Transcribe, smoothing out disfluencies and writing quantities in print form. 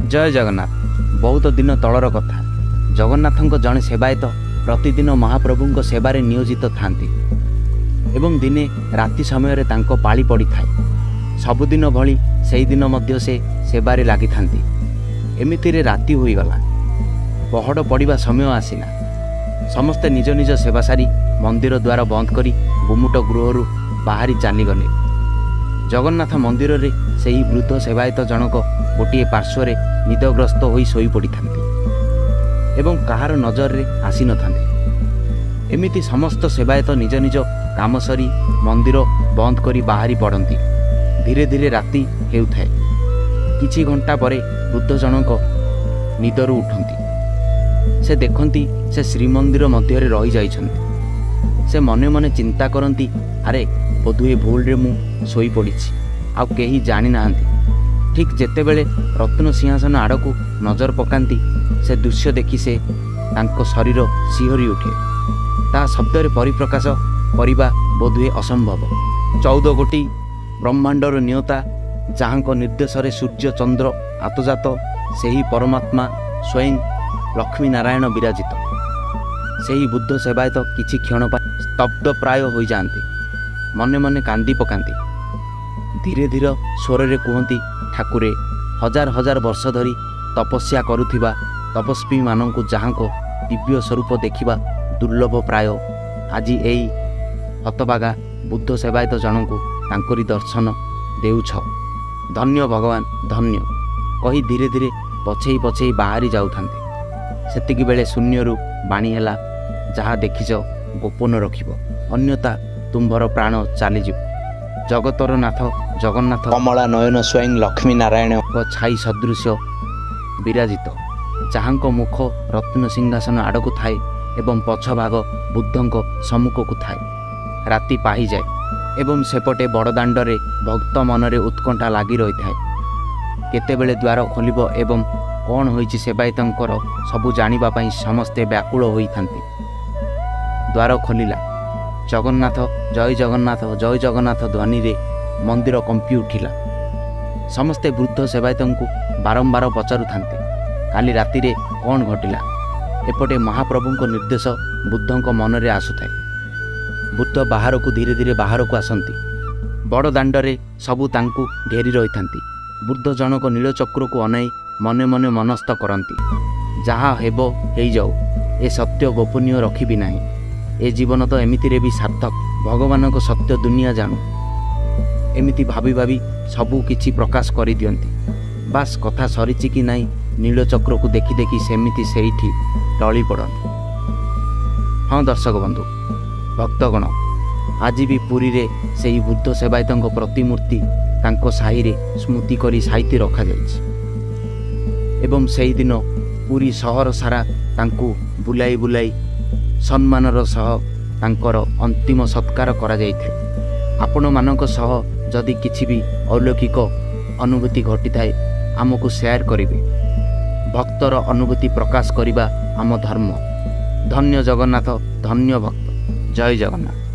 जय जगन्नाथ। बहुत दिन तलर कथा। जगन्नाथଙ୍କ जड़े सेवायत प्रतिदिन महाप्रभु सेवारे नियोजित थांती एवं दिने राति समय तांको पाली पड़ी थाए। सबुदिन भली सेही दिन मध्य से सेवारे लागि थांती। एमितिरे राति होईगला। पहड़ पड़िबा समय आसिला। समस्ते निज निज सेवा सारी मंदिर द्वार बंद करी गुमुट गृहरु बाहरी चलीगले। जगन्नाथ मंदिर रे सेही वृद्ध सेवायत जनक गोटे पार्श्वर निदग्रस्त होई सोई पड़ी थांती एवं कहार नजर रे आसी न थांते। एमिति समस्त सेवायत निज निज काम सरी मंदिर बंद करी बाहरी पड़ती। धीरे धीरे राति हेउथाए। किछि घंटा परे वृद्ध जनक निदरु उठंती। से देखंती से श्रीमंदिर मध्य रही जाइछंती। से मने मने चिंता करती, अरे बोधुए भूल रे मु सोई पड़ी आउ केही जानी नाहंती। ठीक जेतेबेले रत्न सिंहासन आड़कू नजर पकांती से दृश्य देखि से तांको शरीर सिहरी उठे। ता शब्दरे परिप्रकाश करिबा बोधुए असंभव। 14 कोटी ब्रह्मांडर नियता जहाँको निर्देश रे सूर्य चंद्र आतजात सेही परमात्मा स्वयं लक्ष्मी नारायण विराजित। सेही बुद्ध सेवायत किछि क्षण पर स्तब्ध प्राय हो जाती। मने मने कांदी पकांती। धीरे धीरे स्वर रे कहती, ठाकुरे हजार हजार वर्ष धरी तपस्या करुथिबा तपस्वी मानंकु जहाँको दिव्य स्वरूप देखिबा दुर्लभ प्राय आज एई हतबागा बुद्ध सेवायत जनकु तांकरी दर्शन देउछ। धन्य भगवान धन्य कही धीरे धीरे पछेई पछेई बाहरी जाउथांते। सेतिकी बेले शून्यरु बाणी हैला, जहाँ देखिछ गोपन रखिब, अन्यथा तुम्भर प्राण चलीज। जगतर नाथ जगन्नाथ कमला नयन स्वयं लक्ष्मी नारायण छाई सदृश विराजित, जहाँको मुख रत्न सिंहासन आड़कू थाए एवं पछ भाग बुद्धंक सम्मुख को थाए। राति पाही जाए एवं सेपटे बड़दाण्डरे भक्त मनरे उत्कंठा लगी रही थाए। केतेबेले द्वार खोलिब एवं कौन होइछि सेवायतंकर सबु जानिबा पई समस्ते व्याकुल होई थांती। द्वार खोलिला। जगन्नाथ जय जगन्नाथ ध्वनि रे मंदिर कंपी उठिला। समस्ते वृद्ध सेवायतंकु बारंबार पचारु थांते, काली राति रे कौन घटिला। एपटे महाप्रभुंको निर्देश बुद्धंक मनरे आसुथाए। बुद्ध बाहर को धीरे धीरे बाहर को आसंती। बड़ दाण्डरे सबु तांकु घेरी रही थांती। बुद्ध जनक नीलचक्र को अनाई मने मने मनस्थ करती, जहाँ हेबो हेई जाऊ, ए सत्य गोपनीय रखिबी नाही। ए जीवन तो एमिति रे भी सार्थक, भगवान को सत्य दुनिया जानू। एमिति भाभी भाभी सबू किछि प्रकाश करि दियंती। बास कथा सरीछि कि नाही, नीलचक्र को देखि देखि सेमिति सेइठी टळी पड़ती। हाँ दर्शक बंधु भक्तगण, आज भी पुरी रे सेही बुद्ध सेवायतंक प्रतिमूर्ति तांको साही रे स्मृति करी साहित्य रखा जाइछि एवं सेही दिन पुरी सहर सारा तांको बुलाई बुलाई सम्मानर सह तांकर अंतिम सत्कार करा जाइथे। आपण मानक सह जदि किछि भी अलौकिक अनुभूति घटी थाए आमको शेयर करिवे। भक्तर अनुभूति प्रकाश करिबा आम धर्म। धन्य जगन्नाथ, धन्य भक्त। जय जगन्नाथ।